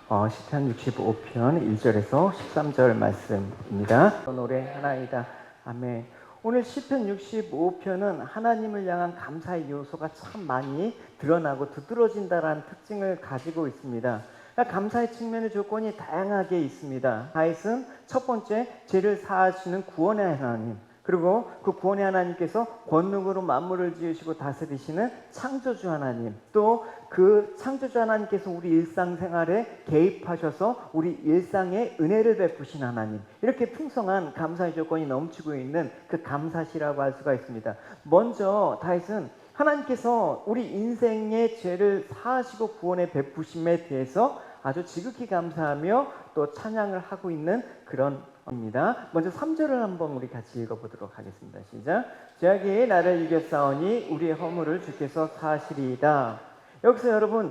시편 65편 1절에서 13절 말씀입니다. 노래 하나이다. 아멘. 오늘 시편 65편은 하나님을 향한 감사의 요소가 참 많이 드러나고 두드러진다라는 특징을 가지고 있습니다. 감사의 측면의 조건이 다양하게 있습니다. 다윗은 첫 번째, 죄를 사하시는 구원의 하나님, 그리고 그 구원의 하나님께서 권능으로 만물을 지으시고 다스리시는 창조주 하나님, 또 그 창조주 하나님께서 우리 일상생활에 개입하셔서 우리 일상에 은혜를 베푸신 하나님, 이렇게 풍성한 감사의 조건이 넘치고 있는 그 감사시라고 할 수가 있습니다. 먼저 다윗은 하나님께서 우리 인생의 죄를 사하시고 구원의 베푸심에 대해서 아주 지극히 감사하며 또 찬양을 하고 있는 그런 입니다. 먼저 3절을 한번 우리 같이 읽어보도록 하겠습니다. 시작. 죄악이 나를 이겼사오니 우리의 허물을 주께서 사하시리이다. 여기서 여러분,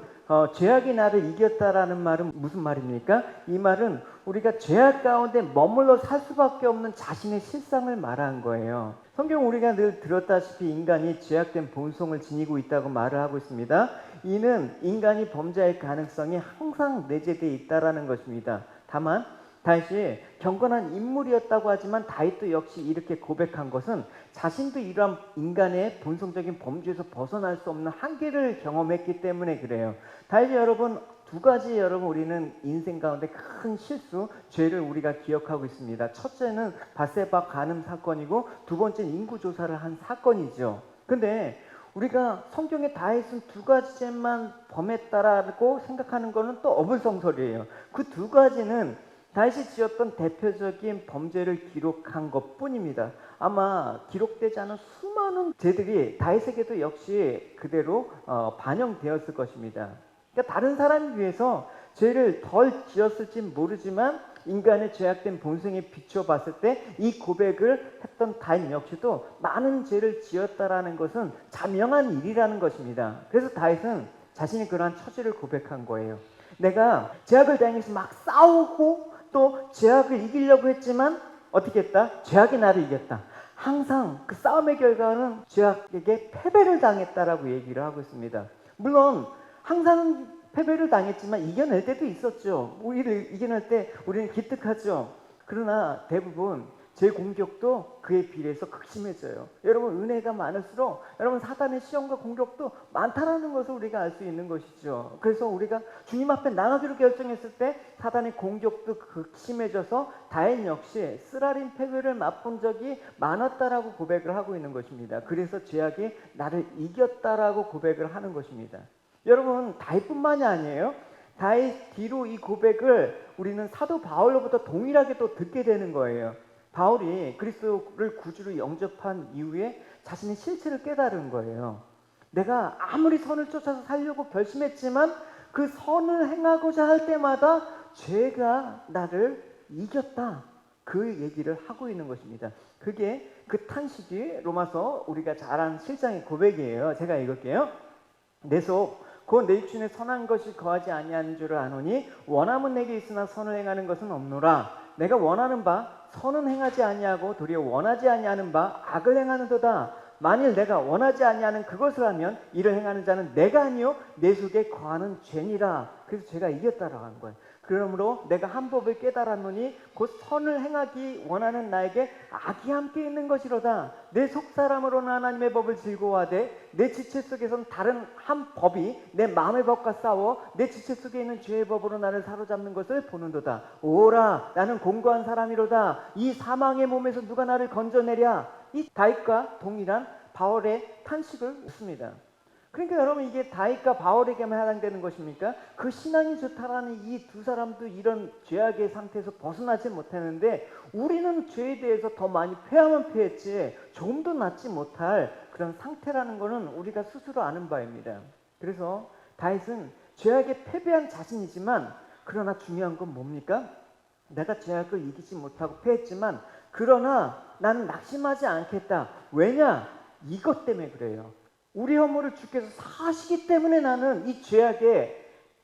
죄악이 나를 이겼다라는 말은 무슨 말입니까? 이 말은 우리가 죄악 가운데 머물러 살 수밖에 없는 자신의 실상을 말한 거예요. 성경 우리가 늘 들었다시피 인간이 죄악된 본성을 지니고 있다고 말을 하고 있습니다. 이는 인간이 범죄할 가능성이 항상 내재되어 있다라는 것입니다. 다만 다윗이 경건한 인물이었다고 하지만 다윗도 역시 이렇게 고백한 것은 자신도 이러한 인간의 본성적인 범죄에서 벗어날 수 없는 한계를 경험했기 때문에 그래요. 다윗이 여러분, 두 가지 우리는 인생 가운데 큰 실수, 죄를 우리가 기억하고 있습니다. 첫째는 밧세바 간음 사건이고, 두 번째는 인구조사를 한 사건이죠. 근데 우리가 성경에 다윗은 두 가지 죄만 범했다라고 생각하는 것은 또 어불성설이에요. 그 두 가지는 다윗이 지었던 대표적인 범죄를 기록한 것뿐입니다. 아마 기록되지 않은 수많은 죄들이 다윗에게도 역시 그대로 반영되었을 것입니다. 그러니까 다른 사람에 비해서 죄를 덜 지었을지 모르지만 인간의 죄악된 본성에 비춰봤을 때 이 고백을 했던 다윗 역시도 많은 죄를 지었다라는 것은 자명한 일이라는 것입니다. 그래서 다윗은 자신이 그러한 처지를 고백한 거예요. 내가 죄악을 당해서 막 싸우고 또 죄악을 이기려고 했지만 어떻게 했다? 죄악이 나를 이겼다. 항상 그 싸움의 결과는 죄악에게 패배를 당했다라고 얘기를 하고 있습니다. 물론 항상 패배를 당했지만 이겨낼 때도 있었죠. 우리를 이겨낼 때 우리는 기특하죠. 그러나 대부분 제 공격도 그에 비례해서 극심해져요. 여러분, 은혜가 많을수록 여러분 사단의 시험과 공격도 많다라는 것을 우리가 알 수 있는 것이죠. 그래서 우리가 주님 앞에 나가기로 결정했을 때 사단의 공격도 극심해져서 다윗 역시 쓰라린 패배를 맛본 적이 많았다라고 고백을 하고 있는 것입니다. 그래서 죄악이 나를 이겼다라고 고백을 하는 것입니다. 여러분, 다윗뿐만이 아니에요. 다윗 뒤로 이 고백을 우리는 사도 바울로부터 동일하게 또 듣게 되는 거예요. 바울이 그리스도를 구주로 영접한 이후에 자신의 실체를 깨달은 거예요. 내가 아무리 선을 쫓아서 살려고 결심했지만 그 선을 행하고자 할 때마다 죄가 나를 이겼다. 그 얘기를 하고 있는 것입니다. 그게 그 탄식이 로마서 우리가 잘 아는 7장의 고백이에요. 제가 읽을게요. 내 속 곧 내 육신에 선한 것이 거하지 아니하는 줄을 아노니 원함은 내게 있으나 선을 행하는 것은 없노라. 내가 원하는 바 선은 행하지 아니하고 도리어 원하지 아니하는 바 악을 행하는도다. 만일 내가 원하지 아니하는 그것을 하면 이를 행하는 자는 내가 아니요 내 속에 거하는 죄니라. 그래서 제가 이겼다라고 하는 거예요. 그러므로 내가 한 법을 깨달았노니 곧 선을 행하기 원하는 나에게 악이 함께 있는 것이로다. 내 속사람으로는 하나님의 법을 즐거워하되 내 지체 속에서는 다른 한 법이 내 마음의 법과 싸워 내 지체 속에 있는 죄의 법으로 나를 사로잡는 것을 보는도다. 오라, 나는 공고한 사람이로다. 이 사망의 몸에서 누가 나를 건져내랴. 이 다윗과 동일한 바울의 탄식을 웃습니다. 그러니까 여러분, 이게 다윗과 바울에게만 해당되는 것입니까? 그 신앙이 좋다라는 이 두 사람도 이런 죄악의 상태에서 벗어나지 못했는데 우리는 죄에 대해서 더 많이 패하면 패했지 조금도 낫지 못할 그런 상태라는 것은 우리가 스스로 아는 바입니다. 그래서 다윗은 죄악에 패배한 자신이지만 그러나 중요한 건 뭡니까? 내가 죄악을 이기지 못하고 패했지만 그러나 나는 낙심하지 않겠다. 왜냐? 이것 때문에 그래요. 우리 허물을 주께서 사하시기 때문에 나는 이 죄악에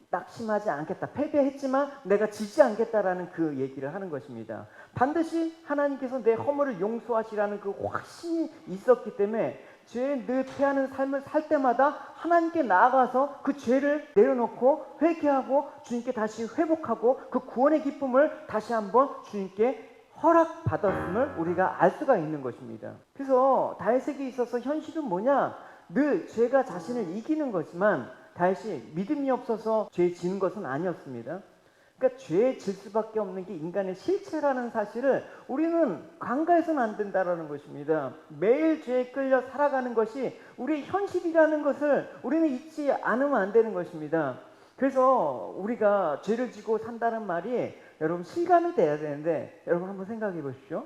낙심하지 않겠다. 패배했지만 내가 지지 않겠다라는 그 얘기를 하는 것입니다. 반드시 하나님께서 내 허물을 용서하시라는 그 확신이 있었기 때문에 죄에 늘 패하는 삶을 살 때마다 하나님께 나아가서 그 죄를 내려놓고 회개하고 주님께 다시 회복하고 그 구원의 기쁨을 다시 한번 주님께 허락받았음을 우리가 알 수가 있는 것입니다. 그래서 다윗에게 있어서 현실은 뭐냐? 늘 죄가 자신을 이기는 거지만 다윗이 믿음이 없어서 죄 지는 것은 아니었습니다. 그러니까 죄에 질 수밖에 없는 게 인간의 실체라는 사실을 우리는 간과해서는 안 된다는 것입니다. 매일 죄에 끌려 살아가는 것이 우리의 현실이라는 것을 우리는 잊지 않으면 안 되는 것입니다. 그래서 우리가 죄를 지고 산다는 말이 여러분 실감이 돼야 되는데 여러분 한번 생각해 보십시오.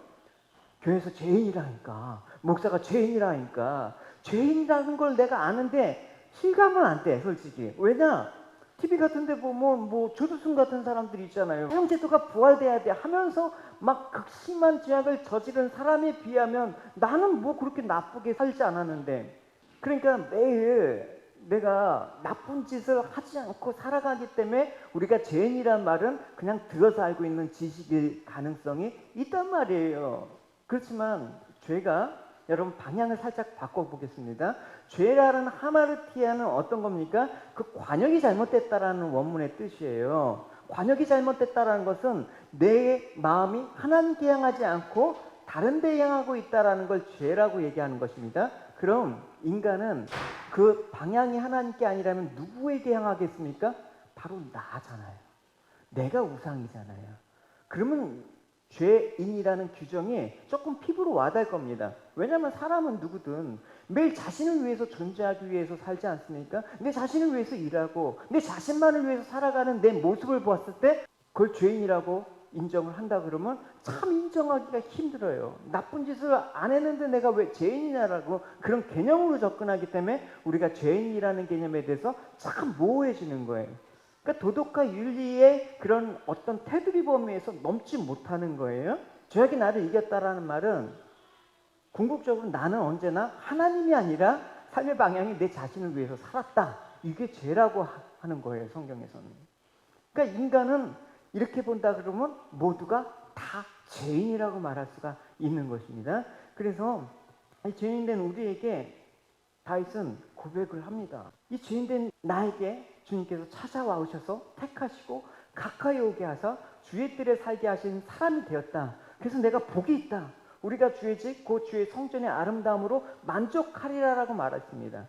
교회에서 죄인이라니까, 목사가 죄인이라니까, 죄인이라는 걸 내가 아는데 실감은 안 돼, 솔직히. 왜냐? TV 같은 데 보면 뭐 조두순 같은 사람들이 있잖아요. 형제도가 부활돼야 돼 하면서 막 극심한 죄악을 저지른 사람에 비하면 나는 뭐 그렇게 나쁘게 살지 않았는데, 그러니까 매일 내가 나쁜 짓을 하지 않고 살아가기 때문에 우리가 죄인이란 말은 그냥 들어서 알고 있는 지식일 가능성이 있단 말이에요. 그렇지만 죄가, 여러분 방향을 살짝 바꿔보겠습니다. 죄라는 하마르티아는 어떤 겁니까? 그 관역이 잘못됐다라는 원문의 뜻이에요. 관역이 잘못됐다라는 것은 내 마음이 하나님께 향하지 않고 다른 데 향하고 있다라는 걸 죄라고 얘기하는 것입니다. 그럼 인간은 그 방향이 하나님께 아니라면 누구에게 향하겠습니까? 바로 나잖아요. 내가 우상이잖아요. 그러면 죄인이라는 규정이 조금 피부로 와닿을 겁니다. 왜냐하면 사람은 누구든 매일 자신을 위해서 존재하기 위해서 살지 않습니까? 내 자신을 위해서 일하고 내 자신만을 위해서 살아가는 내 모습을 보았을 때 그걸 죄인이라고 인정을 한다 그러면 참 인정하기가 힘들어요. 나쁜 짓을 안 했는데 내가 왜 죄인이냐라고 그런 개념으로 접근하기 때문에 우리가 죄인이라는 개념에 대해서 참 모호해지는 거예요. 그러니까 도덕과 윤리의 그런 어떤 테두리 범위에서 넘지 못하는 거예요. 죄악이 나를 이겼다라는 말은 궁극적으로 나는 언제나 하나님이 아니라 삶의 방향이 내 자신을 위해서 살았다. 이게 죄라고 하는 거예요, 성경에서는. 그러니까 인간은 이렇게 본다 그러면 모두가 다 죄인이라고 말할 수가 있는 것입니다. 그래서 이 죄인된 우리에게 다윗은 고백을 합니다. 이 죄인된 나에게 주님께서 찾아와 오셔서 택하시고 가까이 오게 하사 주의 뜰에 살게 하신 사람이 되었다. 그래서 내가 복이 있다. 우리가 주의 집, 곧 주의 성전의 아름다움으로 만족하리라라고 말했습니다.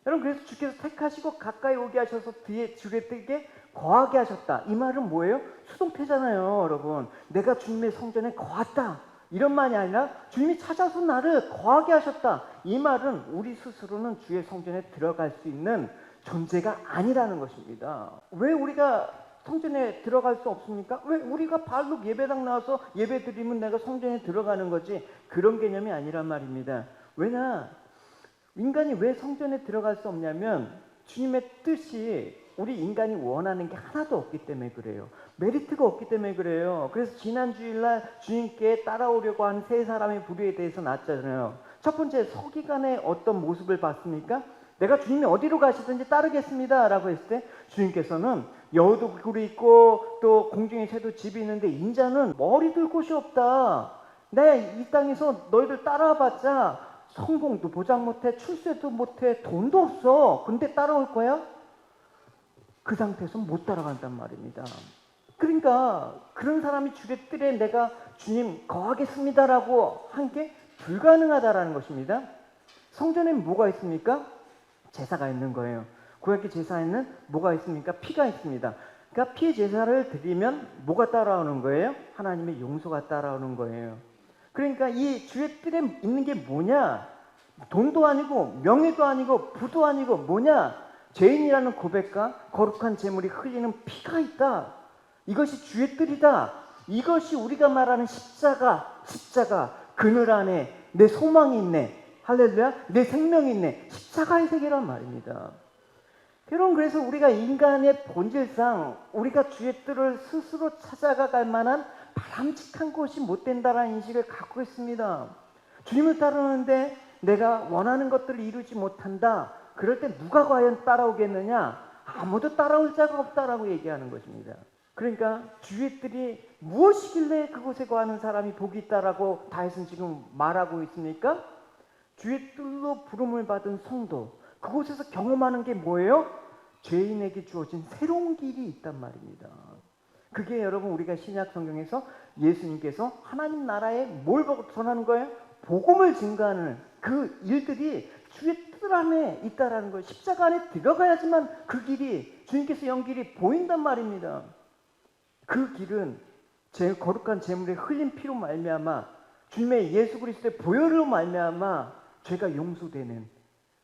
여러분, 그래서 주께서 택하시고 가까이 오게 하셔서 뒤에 주의 뜰에 거하게 하셨다. 이 말은 뭐예요? 수동태잖아요, 여러분. 내가 주님의 성전에 거했다. 이런 말이 아니라 주님이 찾아서 나를 거하게 하셨다. 이 말은 우리 스스로는 주의 성전에 들어갈 수 있는 존재가 아니라는 것입니다. 왜 우리가 성전에 들어갈 수 없습니까? 왜 우리가 발로 예배당 나와서 예배 드리면 내가 성전에 들어가는 거지? 그런 개념이 아니란 말입니다. 왜냐? 인간이 왜 성전에 들어갈 수 없냐면 주님의 뜻이 우리 인간이 원하는 게 하나도 없기 때문에 그래요. 메리트가 없기 때문에 그래요. 그래서 지난 주일날 주님께 따라오려고 한 세 사람의 부류에 대해서 나왔잖아요. 첫 번째, 서기관의 어떤 모습을 봤습니까? 내가 주님이 어디로 가시든지 따르겠습니다 라고 했을 때 주님께서는 여우도 굴이 있고 또 공중의 새도 집이 있는데 인자는 머리 들 곳이 없다. 내가 이 땅에서 너희들 따라와봤자 성공도 보장 못해, 출세도 못해, 돈도 없어. 근데 따라올 거야? 그 상태에서 못 따라간단 말입니다. 그러니까 그런 사람이 주의 뜰에 내가 주님 거하겠습니다라고 한 게 불가능하다라는 것입니다. 성전에는 뭐가 있습니까? 제사가 있는 거예요. 구약의 제사에는 뭐가 있습니까? 피가 있습니다. 그러니까 피 제사를 드리면 뭐가 따라오는 거예요? 하나님의 용서가 따라오는 거예요. 그러니까 이 주의 뜰에 있는 게 뭐냐? 돈도 아니고 명예도 아니고 부도 아니고 뭐냐? 죄인이라는 고백과 거룩한 제물이 흘리는 피가 있다. 이것이 주의 뜰이다. 이것이 우리가 말하는 십자가. 그늘 안에 내 소망이 있네. 할렐루야. 내 생명이 있네. 십자가의 세계란 말입니다. 여러분, 그래서 우리가 인간의 본질상 우리가 주의 뜰을 스스로 찾아갈 만한 바람직한 곳이 못 된다라는 인식을 갖고 있습니다. 주님을 따르는데 내가 원하는 것들을 이루지 못한다. 그럴 때 누가 과연 따라오겠느냐? 아무도 따라올 자가 없다라고 얘기하는 것입니다. 그러니까 주의 뜰이 무엇이길래 그곳에 거하는 사람이 복이 있다라고 다윗은 지금 말하고 있습니까? 주의 뜰로 부름을 받은 성도, 그곳에서 경험하는 게 뭐예요? 죄인에게 주어진 새로운 길이 있단 말입니다. 그게 여러분 우리가 신약 성경에서 예수님께서 하나님 나라에 뭘 전하는 거예요? 복음을 증거하는 그 일들이 주의 뜻 안에 있다라는 거예요. 십자가 안에 들어가야지만 그 길이, 주님께서 연 길이 보인단 말입니다. 그 길은 제 거룩한 제물의 흘린 피로 말미암아 주님의 예수 그리스도의 보혈로 말미암아 죄가 용서되는,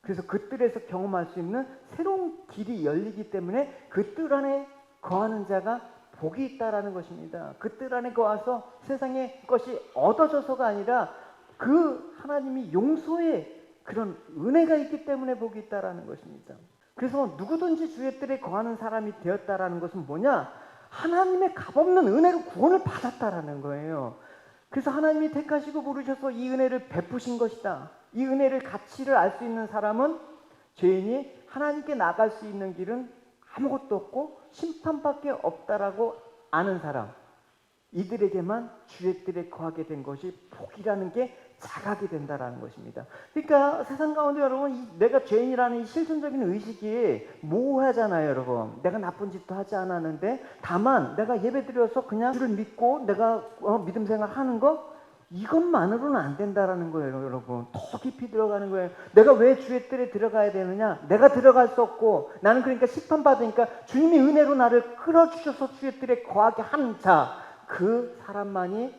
그래서 그 뜰에서 경험할 수 있는 새로운 길이 열리기 때문에 그 뜰 안에 거하는 자가 복이 있다라는 것입니다. 그 뜰 안에 거하서 세상의 것이 얻어져서가 아니라 그 하나님이 용서의 그런 은혜가 있기 때문에 복이 있다라는 것입니다. 그래서 누구든지 주의 뜰에 거하는 사람이 되었다라는 것은 뭐냐? 하나님의 값없는 은혜로 구원을 받았다라는 거예요. 그래서 하나님이 택하시고 부르셔서 이 은혜를 베푸신 것이다. 이 은혜를 가치를 알 수 있는 사람은, 죄인이 하나님께 나갈 수 있는 길은 아무것도 없고 심판밖에 없다라고 아는 사람, 이들에게만 주의 뜰에 거하게 된 것이 복이라는 게 자각이 된다라는 것입니다. 그러니까 세상 가운데 여러분, 내가 죄인이라는 이 실존적인 의식이 모호하잖아요. 여러분, 내가 나쁜 짓도 하지 않았는데 다만 내가 예배드려서 그냥 주를 믿고 내가 믿음 생활하는 거, 이것만으로는 안 된다라는 거예요. 여러분, 더 깊이 들어가는 거예요. 내가 왜 주의 뜰에 들어가야 되느냐? 내가 들어갈 수 없고 나는 그러니까 심판받으니까 주님이 은혜로 나를 끌어주셔서 주의 뜰에 거하게 한 자, 그 사람만이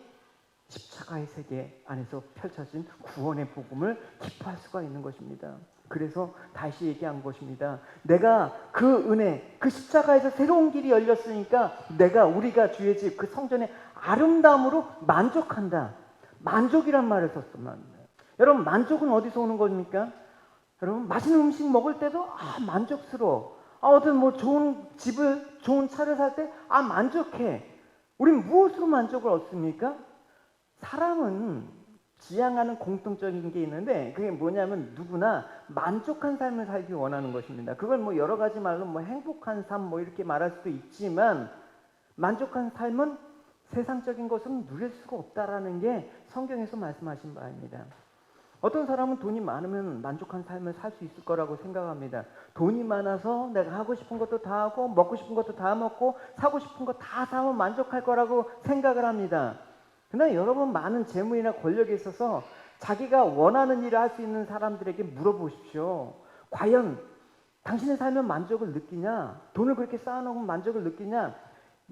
십자가의 세계 안에서 펼쳐진 구원의 복음을 기뻐할 수가 있는 것입니다. 그래서 다시 얘기한 것입니다. 내가 그 은혜, 그 십자가에서 새로운 길이 열렸으니까 우리가 주의 집, 그 성전의 아름다움으로 만족한다. 만족이란 말을 썼습니다. 여러분, 만족은 어디서 오는 겁니까? 여러분, 맛있는 음식 먹을 때도 만족스러워. 어떤 좋은 집을, 좋은 차를 살 때 만족해. 우린 무엇으로 만족을 얻습니까? 사람은 지향하는 공통적인 게 있는데, 그게 뭐냐면 누구나 만족한 삶을 살기 원하는 것입니다. 그걸 여러 가지 말로 행복한 삶 이렇게 말할 수도 있지만, 만족한 삶은 세상적인 것은 누릴 수가 없다라는 게 성경에서 말씀하신 바입니다. 어떤 사람은 돈이 많으면 만족한 삶을 살 수 있을 거라고 생각합니다. 돈이 많아서 내가 하고 싶은 것도 다 하고 먹고 싶은 것도 다 먹고 사고 싶은 거 다 사면 만족할 거라고 생각을 합니다. 그러나 여러분, 많은 재물이나 권력에 있어서 자기가 원하는 일을 할 수 있는 사람들에게 물어보십시오. 과연 당신의 삶은 만족을 느끼냐? 돈을 그렇게 쌓아놓으면 만족을 느끼냐?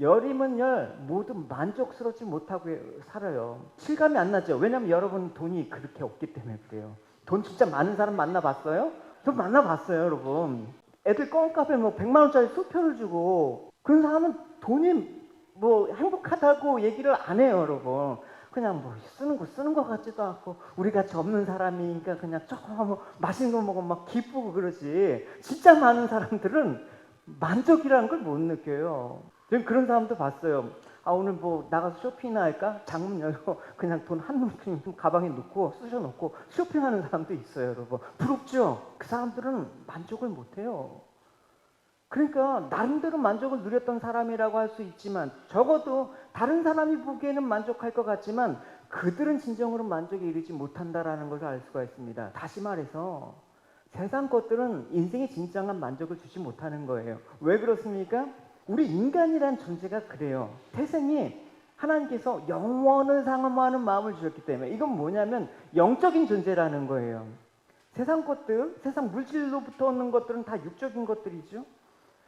열이면 열, 모두 만족스럽지 못하고 살아요. 실감이 안 나죠? 왜냐하면 여러분 돈이 그렇게 없기 때문에 그래요. 돈 진짜 많은 사람 만나봤어요? 저 만나봤어요, 여러분. 애들 껌값에 100만 원짜리 수표를 주고, 그런 사람은 돈이 행복하다고 얘기를 안 해요, 여러분. 그냥 쓰는 거 같지도 않고, 우리 같이 없는 사람이니까 그냥 조금 맛있는 거 먹으면 막 기쁘고 그러지. 진짜 많은 사람들은 만족이라는 걸 못 느껴요. 그런 사람도 봤어요. 오늘 나가서 쇼핑이나 할까? 장문 열고 그냥 돈 한 뭉치 가방에 넣고 쑤셔놓고 쇼핑하는 사람도 있어요, 여러분. 부럽죠? 그 사람들은 만족을 못해요. 그러니까 나름대로 만족을 누렸던 사람이라고 할 수 있지만, 적어도 다른 사람이 보기에는 만족할 것 같지만 그들은 진정으로 만족에 이르지 못한다라는 것을 알 수가 있습니다. 다시 말해서 세상 것들은 인생의 진정한 만족을 주지 못하는 거예요. 왜 그렇습니까? 우리 인간이란 존재가 그래요. 태생이 하나님께서 영원을 상험하는 마음을 주셨기 때문에, 이건 뭐냐면 영적인 존재라는 거예요. 세상 것들, 세상 물질로부터 얻는 것들은 다 육적인 것들이죠.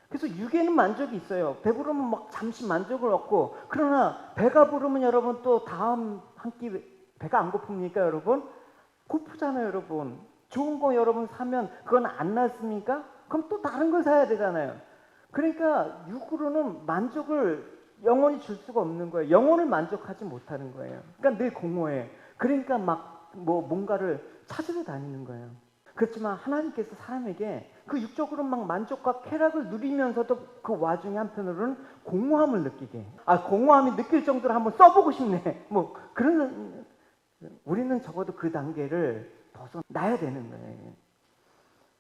그래서 육에는 만족이 있어요. 배부르면 잠시 만족을 얻고, 그러나 배가 부르면 여러분 또 다음 한 끼 배가 안 고픕니까, 여러분? 고프잖아요, 여러분. 좋은 거 여러분 사면 그건 안 낫습니까? 그럼 또 다른 걸 사야 되잖아요. 그러니까 육으로는 만족을 영원히 줄 수가 없는 거예요. 영혼을 만족하지 못하는 거예요. 그러니까 늘 공허해. 그러니까 뭔가를 찾으러 다니는 거예요. 그렇지만 하나님께서 사람에게 그 육적으로 만족과 쾌락을 누리면서도 그 와중에 한편으로는 공허함을 느끼게. 공허함이 느낄 정도로 한번 써보고 싶네. 그런, 우리는 적어도 그 단계를 벗어나야 되는 거예요.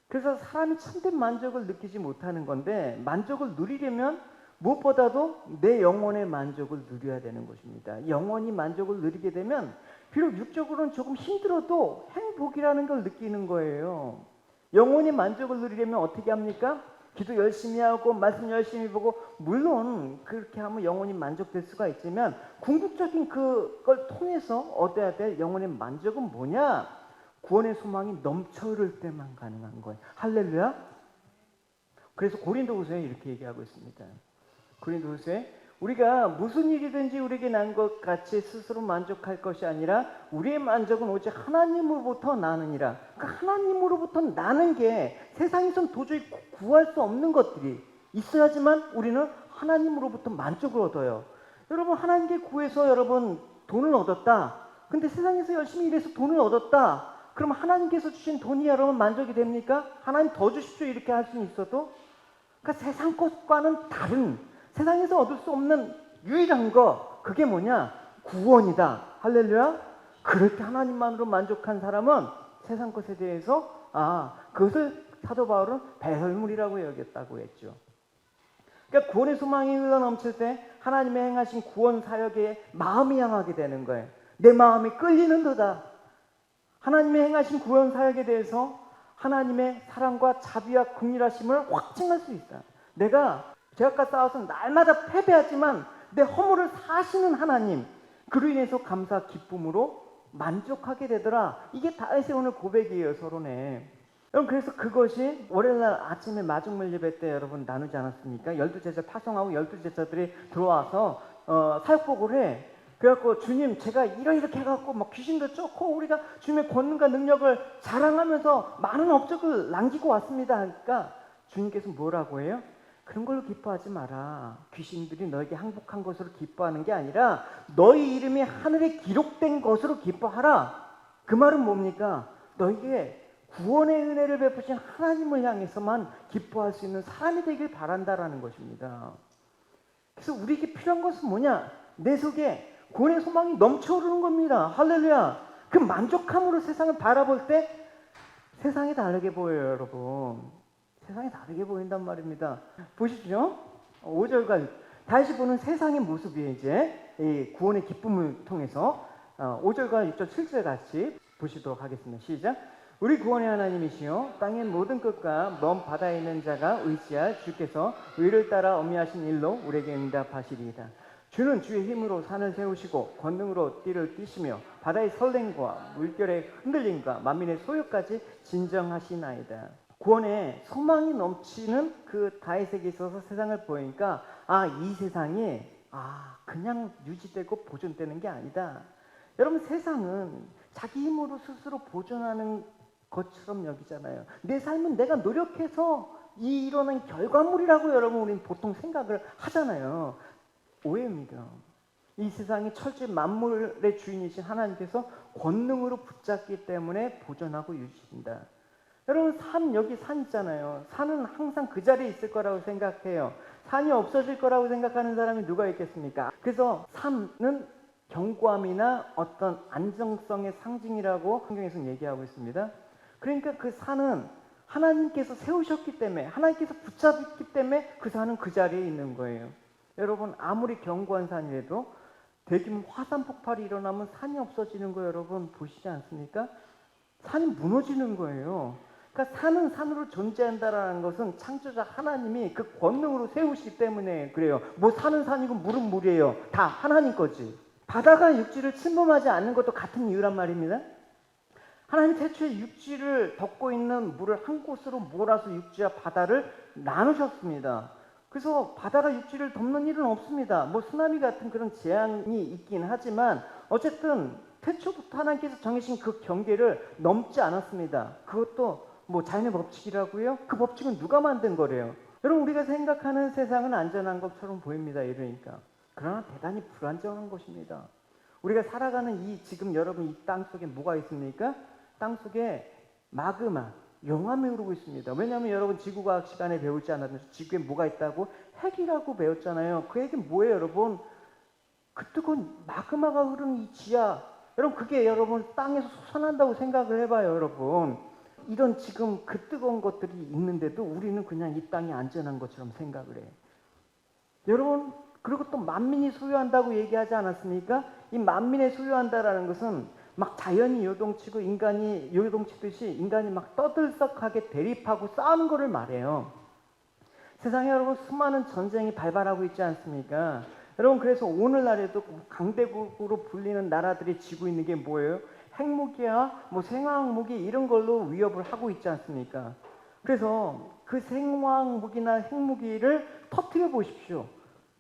그래서 사람이 참된 만족을 느끼지 못하는 건데, 만족을 누리려면 무엇보다도 내 영혼의 만족을 누려야 되는 것입니다. 영혼이 만족을 누리게 되면 비록 육적으로는 조금 힘들어도 행복이라는 걸 느끼는 거예요. 영혼의 만족을 누리려면 어떻게 합니까? 기도 열심히 하고 말씀 열심히 보고, 물론 그렇게 하면 영혼이 만족될 수가 있지만 궁극적인 그걸 통해서 얻어야 될 영혼의 만족은 뭐냐? 구원의 소망이 넘쳐 흐를 때만 가능한 거예요. 할렐루야. 그래서 고린도후서에 이렇게 얘기하고 있습니다. 고린도후서에 우리가 무슨 일이든지 우리에게 난 것 같이 스스로 만족할 것이 아니라 우리의 만족은 오직 하나님으로부터 나느니라. 그 하나님으로부터 나는 게 세상에선 도저히 구할 수 없는 것들이 있어야지만 우리는 하나님으로부터 만족을 얻어요. 여러분, 하나님께 구해서 여러분 돈을 얻었다. 근데 세상에서 열심히 일해서 돈을 얻었다. 그럼 하나님께서 주신 돈이 여러분 만족이 됩니까? 하나님 더 주십시오 이렇게 할 수는 있어도, 그러니까 세상 것과는 다른, 세상에서 얻을 수 없는 유일한 거, 그게 뭐냐? 구원이다. 할렐루야. 그럴 때 하나님만으로 만족한 사람은 세상 것에 대해서 그것을 사도 바울은 배설물이라고 여겼다고 했죠. 그러니까 구원의 소망이 흘러넘칠 때 하나님의 행하신 구원 사역에 마음이 향하게 되는 거예요. 내 마음이 끌리는 도다. 하나님의 행하신 구원 사역에 대해서 하나님의 사랑과 자비와 긍휼하심을 확증할 수 있어요. 내가 죄악과 싸워서 날마다 패배하지만 내 허물을 사시는 하나님, 그로 인해서 감사 기쁨으로 만족하게 되더라. 이게 다윗의 오늘 고백이에요, 서론에. 여러분, 그래서 그것이 월요일날 아침에 마중물 예배 때 여러분 나누지 않았습니까? 12제자 파송하고 12제자들이 들어와서 사역복을 해. 그래갖고 주님, 제가 이렇게 해갖고 막 귀신도 쫓고 우리가 주님의 권능과 능력을 자랑하면서 많은 업적을 남기고 왔습니다 하니까 주님께서 뭐라고 해요? 그런 걸로 기뻐하지 마라. 귀신들이 너에게 항복한 것으로 기뻐하는 게 아니라 너희 이름이 하늘에 기록된 것으로 기뻐하라. 그 말은 뭡니까? 너에게 구원의 은혜를 베푸신 하나님을 향해서만 기뻐할 수 있는 사람이 되길 바란다라는 것입니다. 그래서 우리에게 필요한 것은 뭐냐? 내 속에 구원의 소망이 넘쳐오르는 겁니다. 할렐루야. 그 만족함으로 세상을 바라볼 때 세상이 다르게 보여요, 여러분. 세상이 다르게 보인단 말입니다. 보십시오. 5절과 다시 보는 세상의 모습이 이제 이 구원의 기쁨을 통해서 5절과 6절 7절 같이 보시도록 하겠습니다. 시작. 우리 구원의 하나님이시여 땅의 모든 끝과 먼 바다에 있는 자가 의지할 주께서 의를 따라 어미하신 일로 우리에게 응답하시리이다. 주는 주의 힘으로 산을 세우시고 권능으로 띠를 띠시며 바다의 설렘과 물결의 흔들림과 만민의 소요까지 진정하시나이다. 구원에 소망이 넘치는 그 다윗에게 있어서 세상을 보니까 이 세상이 그냥 유지되고 보존되는 게 아니다. 여러분, 세상은 자기 힘으로 스스로 보존하는 것처럼 여기잖아요. 내 삶은 내가 노력해서 이뤄낸 결과물이라고 여러분 우리는 보통 생각을 하잖아요. 오해입니다. 이 세상이 철저히 만물의 주인이신 하나님께서 권능으로 붙잡기 때문에 보존하고 유지된다. 여러분, 여기 산 있잖아요. 산은 항상 그 자리에 있을 거라고 생각해요. 산이 없어질 거라고 생각하는 사람이 누가 있겠습니까? 그래서 산은 견고함이나 어떤 안정성의 상징이라고 성경에서는 얘기하고 있습니다. 그러니까 그 산은 하나님께서 세우셨기 때문에, 하나님께서 붙잡기 때문에 그 산은 그 자리에 있는 거예요. 여러분, 아무리 견고한 산이라도 대규모 화산 폭발이 일어나면 산이 없어지는 거 여러분 보시지 않습니까? 산이 무너지는 거예요. 그러니까 산은 산으로 존재한다라는 것은 창조자 하나님이 그 권능으로 세우시기 때문에 그래요. 뭐 산은 산이고 물은 물이에요. 다 하나님 거지. 바다가 육지를 침범하지 않는 것도 같은 이유란 말입니다. 하나님 태초에 육지를 덮고 있는 물을 한 곳으로 몰아서 육지와 바다를 나누셨습니다. 그래서 바다가 육지를 덮는 일은 없습니다. 뭐 쓰나미 같은 그런 재앙이 있긴 하지만 어쨌든 태초부터 하나님께서 정해진 그 경계를 넘지 않았습니다. 그것도 뭐 자연의 법칙이라고요? 그 법칙은 누가 만든 거래요? 여러분, 우리가 생각하는 세상은 안전한 것처럼 보입니다. 이러니까. 그러나 대단히 불안정한 것입니다. 우리가 살아가는 지금 여러분 이 땅 속에 뭐가 있습니까? 땅 속에 마그마, 용암이 흐르고 있습니다. 왜냐하면 여러분 지구과학 시간에 배우지 않았는데 지구에 뭐가 있다고? 핵이라고 배웠잖아요. 그 핵이 뭐예요, 여러분? 그 뜨거운 마그마가 흐르는 이 지하, 여러분 그게 여러분 땅에서 솟아난다고 생각을 해봐요, 여러분. 이런 지금 그 뜨거운 것들이 있는데도 우리는 그냥 이 땅이 안전한 것처럼 생각을 해요. 여러분, 그리고 또 만민이 소유한다고 얘기하지 않았습니까? 이 만민이 소유한다라는 것은 막 자연이 요동치고 인간이 요동치듯이 인간이 막 떠들썩하게 대립하고 싸우는 것을 말해요. 세상에 여러분 수많은 전쟁이 발발하고 있지 않습니까? 여러분 그래서 오늘날에도 강대국으로 불리는 나라들이 지고 있는 게 뭐예요? 핵무기야, 뭐 생화학무기 이런 걸로 위협을 하고 있지 않습니까? 그래서 그 생화학무기나 핵무기를 터뜨려 보십시오.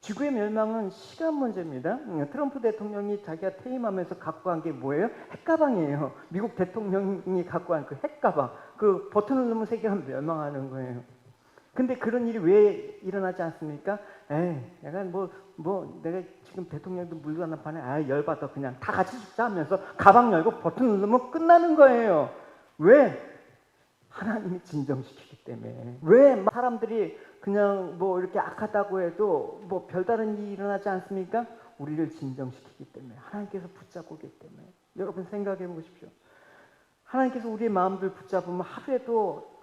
지구의 멸망은 시간 문제입니다. 트럼프 대통령이 자기가 퇴임하면서 갖고 간 게 뭐예요? 핵가방이에요. 미국 대통령이 갖고 간 그 핵가방. 그 버튼을 누르면 세계가 멸망하는 거예요. 근데 그런 일이 왜 일어나지 않습니까? 내가 내가 지금 대통령도 물러난 판에, 열받아. 그냥 다 같이 죽자 하면서 가방 열고 버튼 누르면 끝나는 거예요. 왜? 하나님이 진정시키기 때문에. 왜 사람들이 그냥 이렇게 악하다고 해도 별다른 일이 일어나지 않습니까? 우리를 진정시키기 때문에. 하나님께서 붙잡고 계기 때문에. 여러분 생각해 보십시오. 하나님께서 우리의 마음들 붙잡으면 하루에도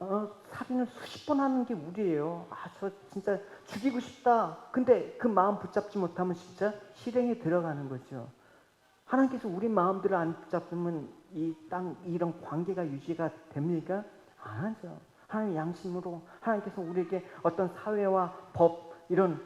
살인을 수십 번 하는 게 우리예요. 저 진짜 죽이고 싶다. 근데 그 마음 붙잡지 못하면 진짜 실행에 들어가는 거죠. 하나님께서 우리 마음들을 안 붙잡으면 이 땅 이런 관계가 유지가 됩니까? 안 하죠. 하나님 양심으로 하나님께서 우리에게 어떤 사회와 법 이런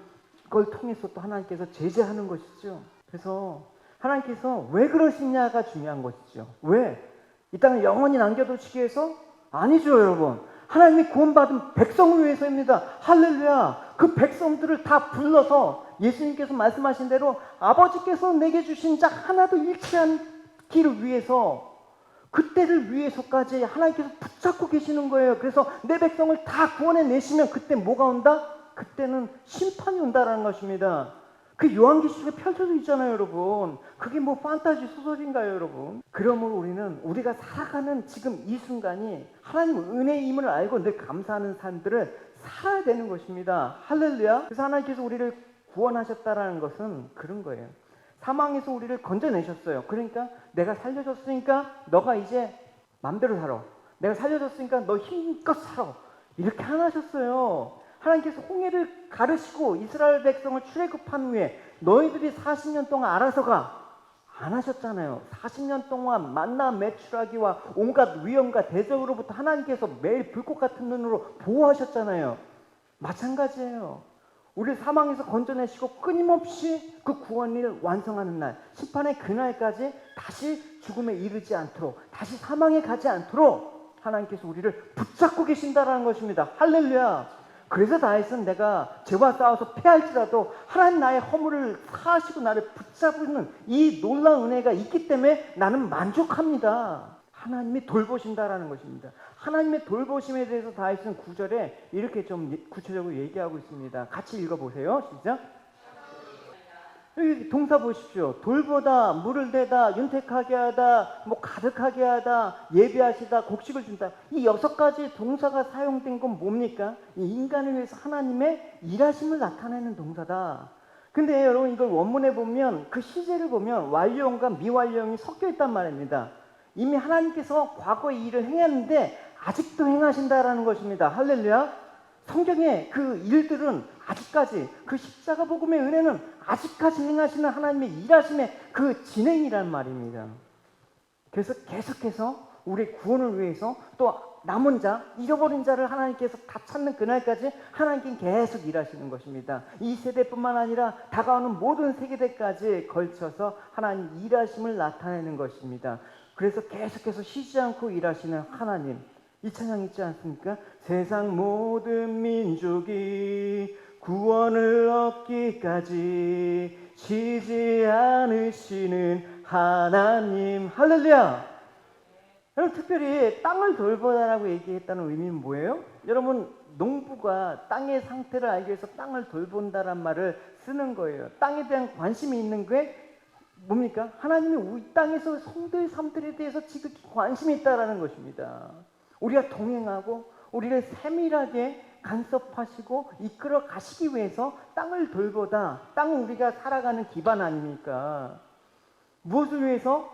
걸 통해서 또 하나님께서 제재하는 것이죠. 그래서 하나님께서 왜 그러시냐가 중요한 것이죠. 왜? 이 땅을 영원히 남겨두시기 위해서? 아니죠, 여러분. 하나님이 구원받은 백성을 위해서입니다. 할렐루야. 그 백성들을 다 불러서 예수님께서 말씀하신 대로 아버지께서 내게 주신 자 하나도 잃지 않기를 위해서, 그때를 위해서까지 하나님께서 붙잡고 계시는 거예요. 그래서 내 백성을 다 구원해 내시면 그때 뭐가 온다? 그때는 심판이 온다라는 것입니다. 그 요한계시록에 펼쳐져 있잖아요, 여러분. 그게 판타지 소설인가요, 여러분? 그러므로 우리는 우리가 살아가는 지금 이 순간이 하나님 은혜임을 알고 늘 감사하는 삶들을 살아야 되는 것입니다. 할렐루야. 그래서 하나님께서 우리를 구원하셨다라는 것은 그런 거예요. 사망에서 우리를 건져내셨어요. 그러니까 내가 살려줬으니까 너가 이제 마음대로 살아. 내가 살려줬으니까 너 힘껏 살아. 이렇게 안 하셨어요. 하나님께서 홍해를 가르시고 이스라엘 백성을 출애굽한 후에 너희들이 40년 동안 알아서 가. 안 하셨잖아요. 40년 동안 만나 매출하기와 온갖 위험과 대적으로부터 하나님께서 매일 불꽃 같은 눈으로 보호하셨잖아요. 마찬가지예요. 우리를 사망에서 건져내시고 끊임없이 그 구원을 완성하는 날, 심판의 그날까지 다시 죽음에 이르지 않도록, 다시 사망에 가지 않도록 하나님께서 우리를 붙잡고 계신다라는 것입니다. 할렐루야. 그래서 다윗은 내가 죄와 싸워서 패할지라도 하나님 나의 허물을 사하시고 나를 붙잡는 이 놀라운 은혜가 있기 때문에 나는 만족합니다. 하나님이 돌보신다라는 것입니다. 하나님의 돌보심에 대해서 다윗은 9절에 이렇게 좀 구체적으로 얘기하고 있습니다. 같이 읽어보세요. 시작. 여기 동사 보십시오. 돌보다, 물을 대다, 윤택하게 하다, 가득하게 하다, 예비하시다, 곡식을 준다. 이 6가지 동사가 사용된 건 뭡니까? 이 인간을 위해서 하나님의 일하심을 나타내는 동사다. 근데 여러분 이걸 원문에 보면 그 시제를 보면 완료형과 미완료형이 섞여 있단 말입니다. 이미 하나님께서 과거에 일을 행했는데 아직도 행하신다라는 것입니다. 할렐루야. 성경의 그 일들은 아직까지, 그 십자가 복음의 은혜는 아직까지 행하시는 하나님의 일하심의 그 진행이란 말입니다. 그래서 계속해서 우리 구원을 위해서 또 남은 자, 잃어버린 자를 하나님께서 다 찾는 그날까지 하나님께서 계속 일하시는 것입니다. 이 세대뿐만 아니라 다가오는 모든 세대까지 걸쳐서 하나님 일하심을 나타내는 것입니다. 그래서 계속해서 쉬지 않고 일하시는 하나님. 이 찬양 있지 않습니까? 세상 모든 민족이 구원을 얻기까지 쉬지 않으시는 하나님. 할렐루야. 여러분 특별히 땅을 돌보다라고 얘기했다는 의미는 뭐예요? 여러분 농부가 땅의 상태를 알기 위해서 땅을 돌본다란 말을 쓰는 거예요. 땅에 대한 관심이 있는 게 뭡니까? 하나님이 우리 땅에서 성도의 삶들에 대해서 지극히 관심이 있다라는 것입니다. 우리가 동행하고 우리를 세밀하게 간섭하시고 이끌어 가시기 위해서 땅을 돌보다. 땅은 우리가 살아가는 기반 아닙니까? 무엇을 위해서?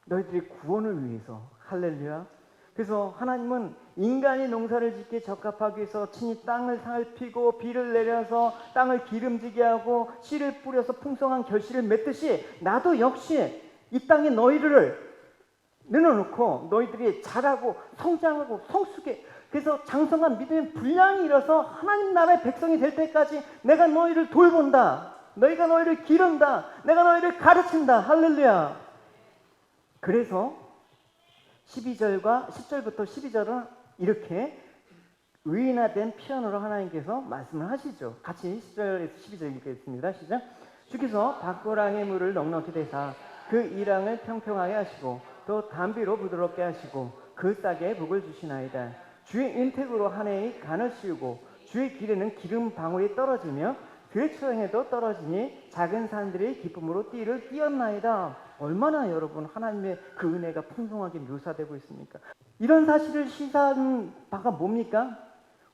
너희들의 구원을 위해서. 할렐루야. 그래서 하나님은 인간이 농사를 짓기에 적합하기 위해서 친히 땅을 살피고 비를 내려서 땅을 기름지게 하고 씨를 뿌려서 풍성한 결실을 맺듯이 나도 역시 이 땅에 너희를 내려놓고 너희들이 자라고 성장하고 성숙해, 그래서 장성한 믿음의 분량이 일어서 하나님 나라의 백성이 될 때까지 내가 너희를 돌본다. 너희가 너희를 기른다. 내가 너희를 가르친다. 할렐루야. 그래서 12절과 10절부터 12절은 이렇게 의인화된 표현으로 하나님께서 말씀을 하시죠. 같이 10절에서 12절 읽겠습니다. 시작. 주께서 밖으랑의 물을 넉넉히 대사 그 이랑을 평평하게 하시고 또 담비로 부드럽게 하시고 그 싹에 복을 주시나이다. 주의 은택으로 한 해의 간을 씌우고 주의 길에는 기름 방울이 떨어지며 들초행에도 떨어지니 작은 산들이 기쁨으로 띠를 띄었나이다. 얼마나 여러분 하나님의 그 은혜가 풍성하게 묘사되고 있습니까? 이런 사실을 시사하는 바가 뭡니까?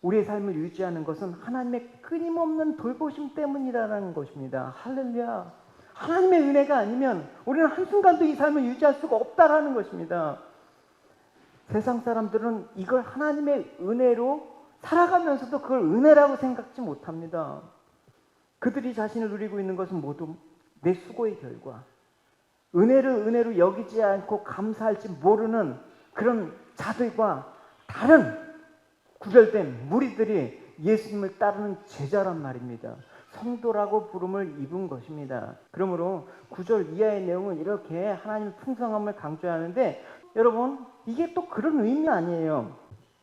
우리의 삶을 유지하는 것은 하나님의 끊임없는 돌보심 때문이라는 것입니다. 할렐루야. 하나님의 은혜가 아니면 우리는 한순간도 이 삶을 유지할 수가 없다라는 것입니다. 세상 사람들은 이걸 하나님의 은혜로 살아가면서도 그걸 은혜라고 생각지 못합니다. 그들이 자신을 누리고 있는 것은 모두 내 수고의 결과, 은혜를 은혜로 여기지 않고 감사할지 모르는 그런 자들과 다른 구별된 무리들이 예수님을 따르는 제자란 말입니다. 성도라고 부름을 입은 것입니다. 그러므로 9절 이하의 내용은 이렇게 하나님의 풍성함을 강조하는데, 여러분 이게 또 그런 의미 아니에요.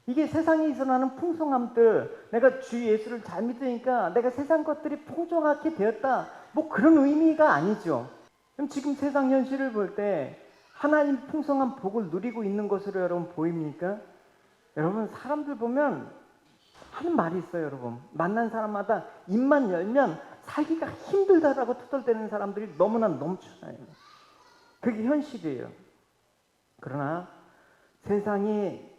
이게 세상에 일어나는 풍성함들, 내가 주 예수를 잘 믿으니까 내가 세상 것들이 풍성하게 되었다, 뭐 그런 의미가 아니죠. 그럼 지금 세상 현실을 볼 때 하나님 풍성한 복을 누리고 있는 것으로 여러분 보입니까? 여러분 사람들 보면 하는 말이 있어요. 여러분 만난 사람마다 입만 열면 살기가 힘들다라고 투덜대는 사람들이 너무나 넘쳐나요. 그게 현실이에요. 그러나 세상이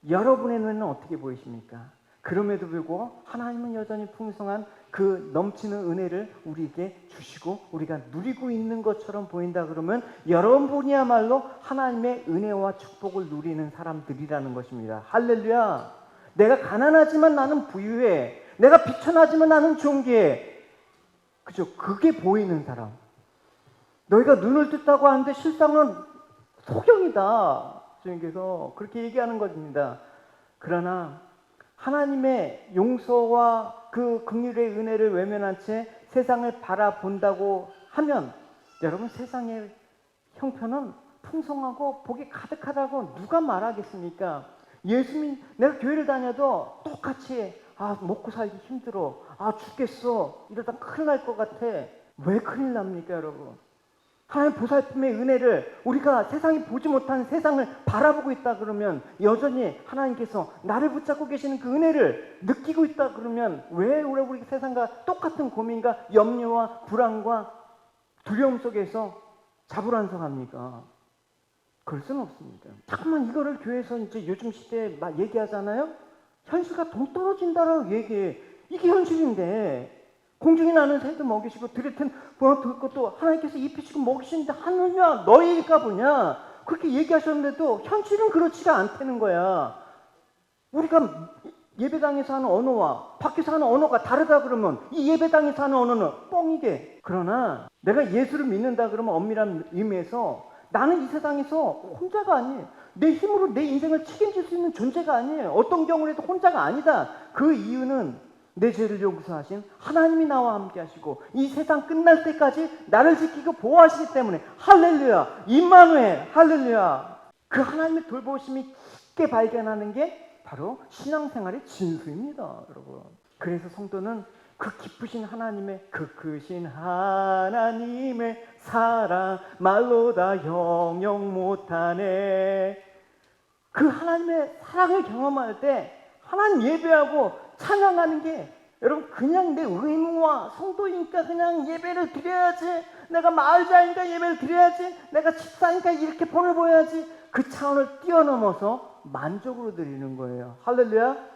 여러분의 눈에는 어떻게 보이십니까? 그럼에도 불구하고 하나님은 여전히 풍성한 그 넘치는 은혜를 우리에게 주시고 우리가 누리고 있는 것처럼 보인다 그러면 여러분이야말로 하나님의 은혜와 축복을 누리는 사람들이라는 것입니다. 할렐루야. 내가 가난하지만 나는 부유해. 내가 비천하지만 나는 존귀해. 그죠? 그게 보이는 사람. 너희가 눈을 뜬다고 하는데 실상은 소경이다. 주님께서 그렇게 얘기하는 것입니다. 그러나 하나님의 용서와 그 긍휼의 은혜를 외면한 채 세상을 바라본다고 하면 여러분 세상의 형편은 풍성하고 복이 가득하다고 누가 말하겠습니까? 예수님, 내가 교회를 다녀도 똑같이 먹고 살기 힘들어, 죽겠어, 이러다 큰일 날 것 같아. 왜 큰일 납니까 여러분? 하나님 보살핌의 은혜를 우리가 세상이 보지 못한 세상을 바라보고 있다 그러면, 여전히 하나님께서 나를 붙잡고 계시는 그 은혜를 느끼고 있다 그러면 왜 우리 세상과 똑같은 고민과 염려와 불안과 두려움 속에서 자불안성합니까? 그럴 수는 없습니다. 잠깐만 이거를 교회에서 이제 요즘 시대에 막 얘기하잖아요. 현실과 동떨어진다라고 얘기해. 이게 현실인데, 공중에 나는 새도 먹이시고 들에 튼 것도 하나님께서 입히시고 먹이시는데 하느냐 너희일까 보냐, 그렇게 얘기하셨는데도 현실은 그렇지가 않다는 거야. 우리가 예배당에서 하는 언어와 밖에서 하는 언어가 다르다 그러면 이 예배당에서 하는 언어는 뻥이게. 그러나 내가 예수를 믿는다 그러면 엄밀한 의미에서 나는 이 세상에서 혼자가 아니에요. 내 힘으로 내 인생을 책임질 수 있는 존재가 아니에요. 어떤 경우라도 혼자가 아니다. 그 이유는 내 죄를 용서하신 하나님이 나와 함께 하시고 이 세상 끝날 때까지 나를 지키고 보호하시기 때문에. 할렐루야. 임마누엘. 할렐루야. 그 하나님의 돌보심이 깊게 발견하는 게 바로 신앙생활의 진수입니다, 여러분. 그래서 성도는 그 깊으신 하나님의, 그 크신 하나님의 사랑 말로 다 형용 못하네. 그 하나님의 사랑을 경험할 때 하나님 예배하고 찬양하는 게 여러분 그냥 내 의무와 성도이니까 그냥 예배를 드려야지, 내가 마을자니까 예배를 드려야지, 내가 집사니까 이렇게 본을 보여야지, 그 차원을 뛰어넘어서 만족으로 드리는 거예요. 할렐루야.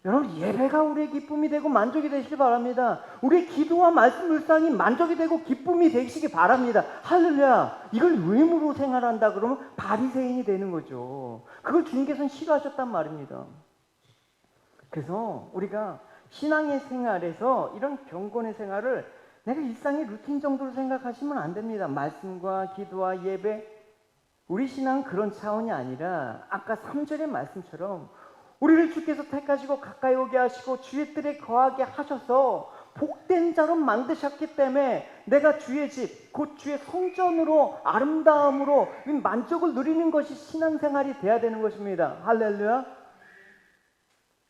여러분 예배가 우리의 기쁨이 되고 만족이 되시기 바랍니다. 우리의 기도와 말씀 묵상이 만족이 되고 기쁨이 되시기 바랍니다. 할렐루야. 이걸 의무로 생활한다 그러면 바리새인이 되는 거죠. 그걸 주님께서는 싫어하셨단 말입니다. 그래서 우리가 신앙의 생활에서 이런 경건의 생활을 내가 일상의 루틴 정도로 생각하시면 안 됩니다. 말씀과 기도와 예배, 우리 신앙은 그런 차원이 아니라 아까 3절의 말씀처럼 우리를 주께서 택하시고 가까이 오게 하시고 주의 뜰에 거하게 하셔서 복된 자로 만드셨기 때문에 내가 주의 집, 곧 주의 성전으로 아름다움으로 만족을 누리는 것이 신앙생활이 돼야 되는 것입니다. 할렐루야.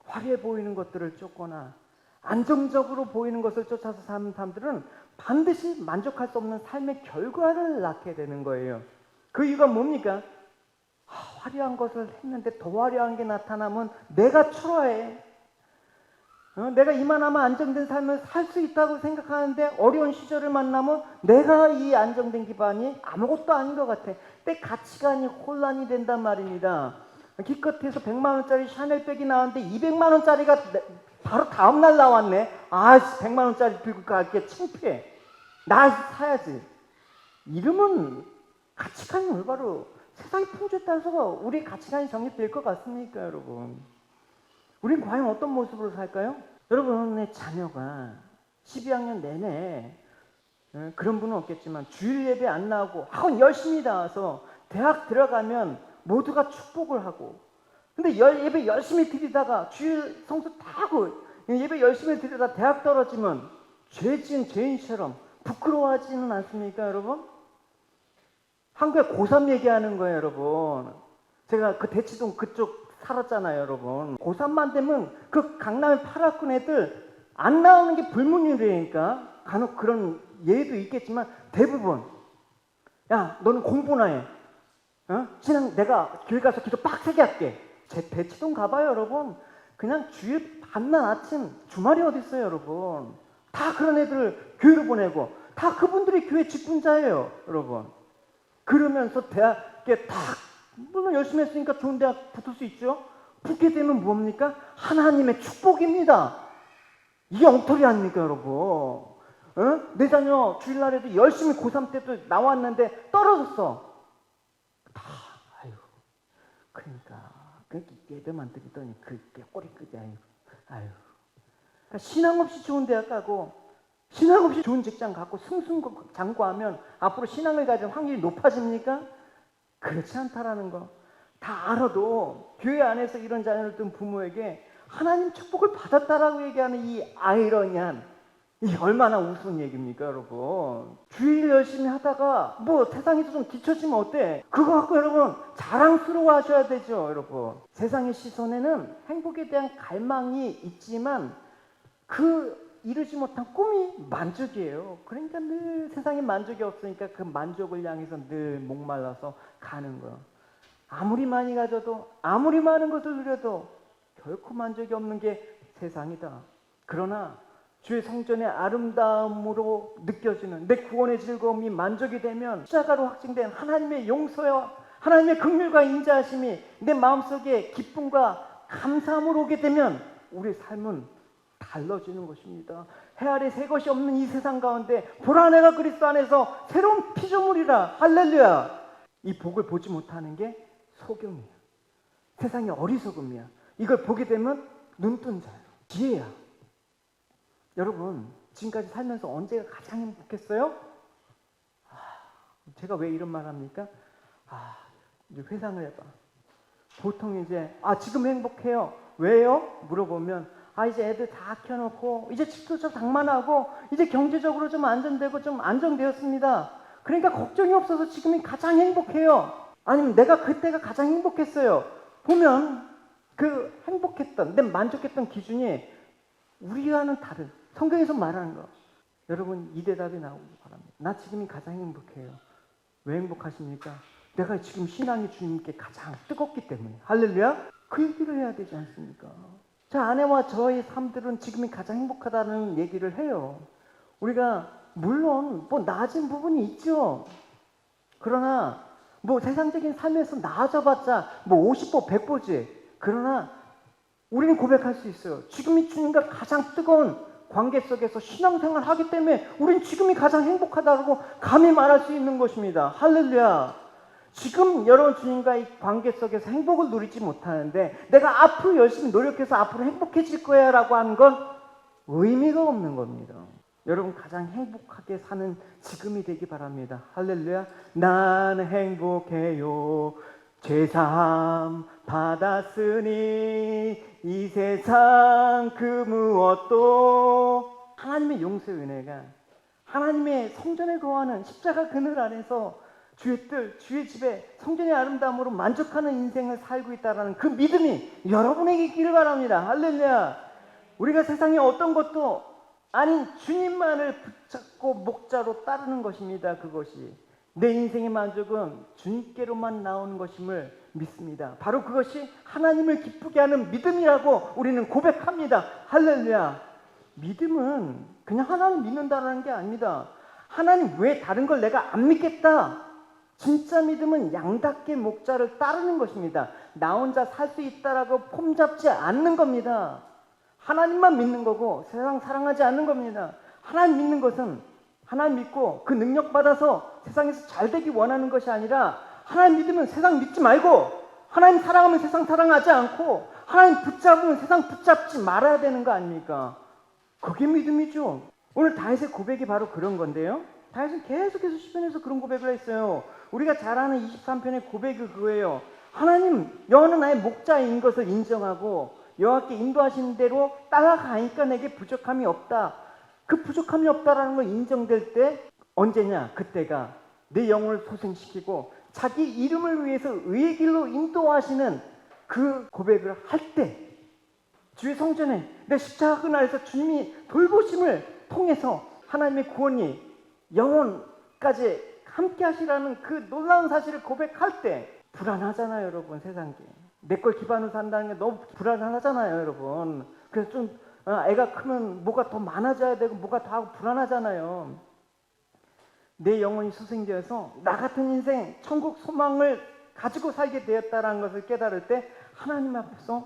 화려해 보이는 것들을 쫓거나 안정적으로 보이는 것을 쫓아서 사는 사람들은 반드시 만족할 수 없는 삶의 결과를 낳게 되는 거예요. 그 이유가 뭡니까? 화려한 것을 했는데 더 화려한 게 나타나면 내가 초라해. 내가 이만하면 안정된 삶을 살 수 있다고 생각하는데 어려운 시절을 만나면 내가 이 안정된 기반이 아무것도 아닌 것 같아. 때 가치관이 혼란이 된단 말입니다. 기껏해서 100만 원짜리 샤넬백이 나왔는데 200만 원짜리가 바로 다음날 나왔네. 100만 원짜리 들고 가기에 창피해. 나 사야지. 이러면 가치관이 올바로 세상의 풍조에 따라서 우리 가치관이 정립될 것 같습니까, 여러분? 우린 과연 어떤 모습으로 살까요? 여러분의 자녀가 12학년 내내 그런 분은 없겠지만 주일 예배 안 나오고 학원 열심히 나와서 대학 들어가면 모두가 축복을 하고, 근데 예배 열심히 드리다가 주일 성수 다 하고 예배 열심히 드리다가 대학 떨어지면 죄 지은 죄인처럼 부끄러워하지는 않습니까, 여러분? 한국에 고3 얘기하는 거예요, 여러분. 제가 그 대치동 그쪽 살았잖아요, 여러분. 고3만 되면 그 강남의 8학군 애들 안 나오는 게 불문율이니까 간혹 그런 예도 있겠지만 대부분 야, 너는 공부나 해. 신앙 내가 교회 가서 기도 빡세게 할게. 제 대치동 가봐요, 여러분. 그냥 주일 밤낮 아침 주말이 어디 있어요, 여러분. 다 그런 애들을 교회로 보내고 다 그분들이 교회 직분자예요, 여러분. 그러면서 대학에 다 물론 열심히 했으니까 좋은 대학 붙을 수 있죠. 붙게 되면 뭡니까? 하나님의 축복입니다. 이게 엉터리 아닙니까, 여러분? 내 자녀 주일날에도 열심히 고3 때도 나왔는데 떨어졌어. 아유, 그러니까 예배만 드리더니 그게 꼬리 끄지. 아유. 신앙 없이 좋은 대학 가고 신앙 없이 좋은 직장 갖고 승승장구하면 앞으로 신앙을 가질 확률이 높아집니까? 그렇지 않다라는 거. 다 알아도 교회 안에서 이런 자녀를 둔 부모에게 하나님 축복을 받았다라고 얘기하는 이 아이러니한, 이 얼마나 우스운 얘기입니까, 여러분? 주일 열심히 하다가 뭐 세상에서 좀 뒤처지면 어때? 그거 갖고 여러분 자랑스러워 하셔야 되죠, 여러분. 세상의 시선에는 행복에 대한 갈망이 있지만 그 이루지 못한 꿈이 만족이에요. 그러니까 늘 세상에 만족이 없으니까 그 만족을 향해서 늘 목말라서 가는 거예요. 아무리 많이 가져도 아무리 많은 것을 누려도 결코 만족이 없는 게 세상이다. 그러나 주의 성전의 아름다움으로 느껴지는 내 구원의 즐거움이 만족이 되면 십자가로 확증된 하나님의 용서와 하나님의 긍휼과 인자하심이 내 마음속에 기쁨과 감사함으로 오게 되면 우리 삶은 달라지는 것입니다. 해 아래 새 것이 없는 이 세상 가운데 보라, 내가 그리스도 안에서 새로운 피조물이라. 할렐루야. 이 복을 보지 못하는 게 소경이야. 세상의 어리석음이야. 이걸 보게 되면 눈뜬 자야. 기회야. 여러분, 지금까지 살면서 언제가 가장 행복했어요? 제가 왜 이런 말 합니까? 이제 회상을 해봐. 보통 이제 지금 행복해요. 왜요? 물어보면 이제 애들 다 키워놓고 이제 집도 좀 장만하고 이제 경제적으로 좀 안정되고 좀 안정되었습니다. 그러니까 걱정이 없어서 지금이 가장 행복해요. 아니면 내가 그때가 가장 행복했어요. 보면 그 행복했던, 내 만족했던 기준이 우리와는 다른, 성경에서 말하는 거. 여러분, 이 대답이 나오기 바랍니다. 나 지금이 가장 행복해요. 왜 행복하십니까? 내가 지금 신앙이 주님께 가장 뜨겁기 때문에. 할렐루야? 그 얘기를 해야 되지 않습니까? 자, 아내와 저의 삶들은 지금이 가장 행복하다는 얘기를 해요. 우리가 물론 뭐 나아진 부분이 있죠. 그러나 뭐 세상적인 삶에서 나아져봤자 뭐 50보 100보지. 그러나 우리는 고백할 수 있어요. 지금이 주님과 가장 뜨거운 관계 속에서 신앙생활을 하기 때문에 우리는 지금이 가장 행복하다고 감히 말할 수 있는 것입니다. 할렐루야. 지금 여러분 주님과의 관계 속에서 행복을 누리지 못하는데 내가 앞으로 열심히 노력해서 앞으로 행복해질 거야 라고 하는 건 의미가 없는 겁니다. 여러분 가장 행복하게 사는 지금이 되기 바랍니다. 할렐루야. 나는 행복해요. 죄사함 받았으니 이 세상 그 무엇도. 하나님의 용서의 은혜가, 하나님의 성전에 거하는 십자가 그늘 안에서 주의 뜰, 주의 집에 성전의 아름다움으로 만족하는 인생을 살고 있다는 그 믿음이 여러분에게 있기를 바랍니다. 할렐루야. 우리가 세상에 어떤 것도 아닌 주님만을 붙잡고 목자로 따르는 것입니다. 그것이 내 인생의 만족은 주님께로만 나오는 것임을 믿습니다. 바로 그것이 하나님을 기쁘게 하는 믿음이라고 우리는 고백합니다. 할렐루야. 믿음은 그냥 하나님 믿는다는 게 아닙니다. 하나님 외에 다른 걸 내가 안 믿겠다. 진짜 믿음은 양답게 목자를 따르는 것입니다. 나 혼자 살 수 있다라고 폼잡지 않는 겁니다. 하나님만 믿는 거고 세상 사랑하지 않는 겁니다. 하나님 믿는 것은 하나님 믿고 그 능력 받아서 세상에서 잘 되기 원하는 것이 아니라, 하나님 믿으면 세상 믿지 말고, 하나님 사랑하면 세상 사랑하지 않고, 하나님 붙잡으면 세상 붙잡지 말아야 되는 거 아닙니까? 그게 믿음이죠. 오늘 다윗의 고백이 바로 그런 건데요. 다윗은 계속해서 시편에서 그런 고백을 했어요. 우리가 잘 아는 23편의 고백이 그거예요. 하나님, 여호와는 나의 목자인 것을 인정하고 여호와께 인도하신 대로 따라가니까 내게 부족함이 없다. 그 부족함이 없다라는 걸 인정될 때 언제냐? 그때가 내 영혼을 소생시키고 자기 이름을 위해서 의의 길로 인도하시는 그 고백을 할 때, 주의 성전에 내 십자가 그날에서 주님이 돌보심을 통해서 하나님의 구원이 영혼까지 함께 하시라는 그 놀라운 사실을 고백할 때, 불안하잖아요 여러분. 세상에 내 걸 기반으로 산다는 게 너무 불안하잖아요 여러분. 그래서 좀 애가 크면 뭐가 더 많아져야 되고 뭐가 더 하고 불안하잖아요. 내 영혼이 소생되어서 나 같은 인생 천국 소망을 가지고 살게 되었다는 것을 깨달을 때 하나님 앞에서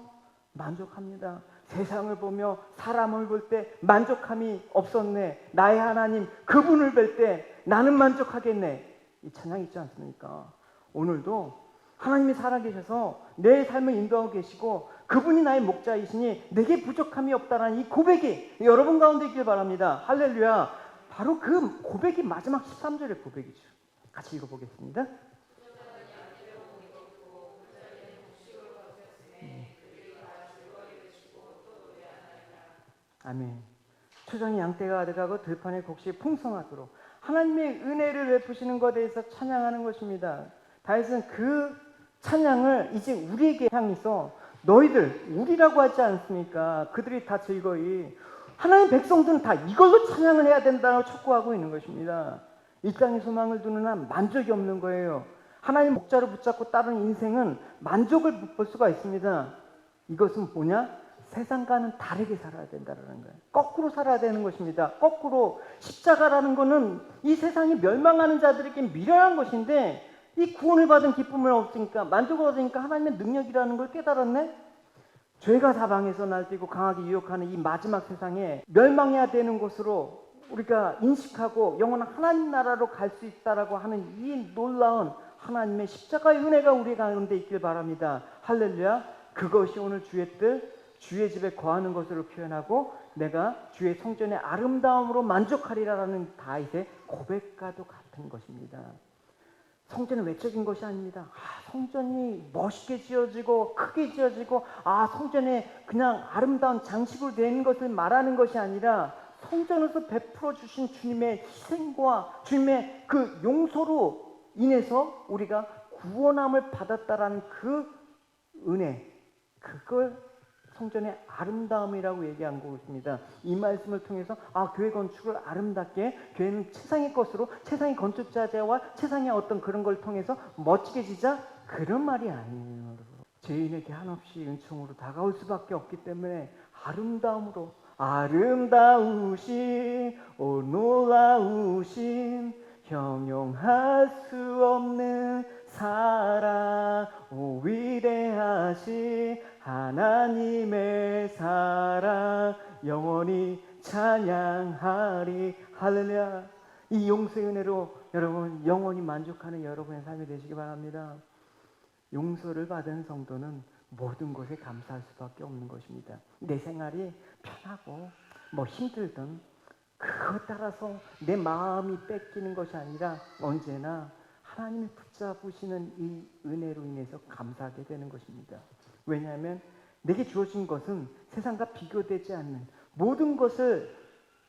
만족합니다. 세상을 보며 사람을 볼 때 만족함이 없었네. 나의 하나님 그분을 뵐 때 나는 만족하겠네. 이 찬양이 있지 않습니까? 오늘도 하나님이 살아계셔서 내 삶을 인도하고 계시고 그분이 나의 목자이시니 내게 부족함이 없다라는 이 고백이 여러분 가운데 있길 바랍니다. 할렐루야. 바로 그 고백이 마지막 13절의 고백이죠. 같이 읽어보겠습니다. 아멘. 초장이 양떼가 되가고 들판의 곡식이 풍성하도록 하나님의 은혜를 베푸시는 것에 대해서 찬양하는 것입니다. 다윗은 그 찬양을 이제 우리에게 향해서, 너희들, 우리라고 하지 않습니까? 그들이 다 즐거이, 하나님 백성들은 다 이걸로 찬양을 해야 된다고 촉구하고 있는 것입니다. 이 땅에 소망을 두는 한 만족이 없는 거예요. 하나님 목자를 붙잡고 따르는 인생은 만족을 못 볼 수가 있습니다. 이것은 뭐냐? 세상과는 다르게 살아야 된다는 거예요. 거꾸로 살아야 되는 것입니다. 거꾸로. 십자가라는 것은 이 세상이 멸망하는 자들에게 미련한 것인데, 이 구원을 받은 기쁨을 얻으니까, 만족을 얻으니까 하나님의 능력이라는 걸 깨달았네? 죄가 사방에서 날뛰고 강하게 유혹하는 이 마지막 세상에 멸망해야 되는 곳으로 우리가 인식하고 영원한 하나님 나라로 갈 수 있다라고 하는 이 놀라운 하나님의 십자가의 은혜가 우리 가운데 있길 바랍니다. 할렐루야. 그것이 오늘 주의 뜻, 주의 집에 거하는 것으로 표현하고 내가 주의 성전의 아름다움으로 만족하리라라는 다윗의 고백과도 같은 것입니다. 성전은 외적인 것이 아닙니다. 성전이 멋있게 지어지고 크게 지어지고 성전에 그냥 아름다운 장식으로 된 것을 말하는 것이 아니라, 성전에서 베풀어 주신 주님의 희생과 주님의 그 용서로 인해서 우리가 구원함을 받았다라는 그 은혜, 그걸 성전의 아름다움이라고 얘기한 것입니다. 이 말씀을 통해서 교회 건축을 아름답게, 교회는 최상의 것으로, 최상의 건축자재와 최상의 어떤 그런 걸 통해서 멋지게 지자, 그런 말이 아니에요 여러분. 죄인에게 한없이 은총으로 다가올 수밖에 없기 때문에 아름다움으로, 아름다우신 오 놀라우신 형용할 수 없는 사랑, 오 위대하신 하나님의 사랑 영원히 찬양하리. 할렐루야. 이 용서의 은혜로 여러분 영원히 만족하는 여러분의 삶이 되시기 바랍니다. 용서를 받은 성도는 모든 것에 감사할 수밖에 없는 것입니다. 내 생활이 편하고 힘들든 그것 따라서 내 마음이 뺏기는 것이 아니라 언제나 하나님이 붙잡으시는 이 은혜로 인해서 감사하게 되는 것입니다. 왜냐하면 내게 주어진 것은 세상과 비교되지 않는 모든 것을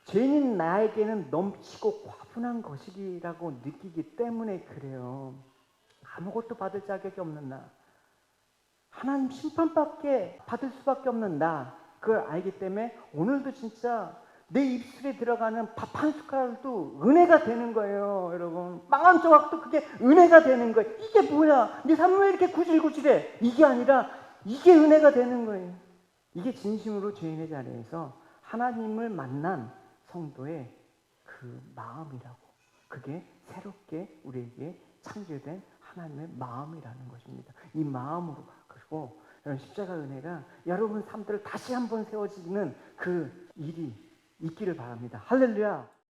죄인인 나에게는 넘치고 과분한 것이라고 느끼기 때문에 그래요. 아무것도 받을 자격이 없는 나, 하나님 심판밖에 받을 수밖에 없는 나, 그걸 알기 때문에 오늘도 진짜 내 입술에 들어가는 밥 한 숟갈도 은혜가 되는 거예요. 여러분, 빵 한 조각도 그게 은혜가 되는 거예요. 이게 뭐야, 내 삶은 왜 이렇게 구질구질해? 이게 아니라 이게 은혜가 되는 거예요. 이게 진심으로 죄인의 자리에서 하나님을 만난 성도의 그 마음이라고, 그게 새롭게 우리에게 창조된 하나님의 마음이라는 것입니다. 이 마음으로, 그리고 여러분, 십자가 은혜가 여러분 삶들을 다시 한번 세워지는 그 일이 있기를 바랍니다. 할렐루야.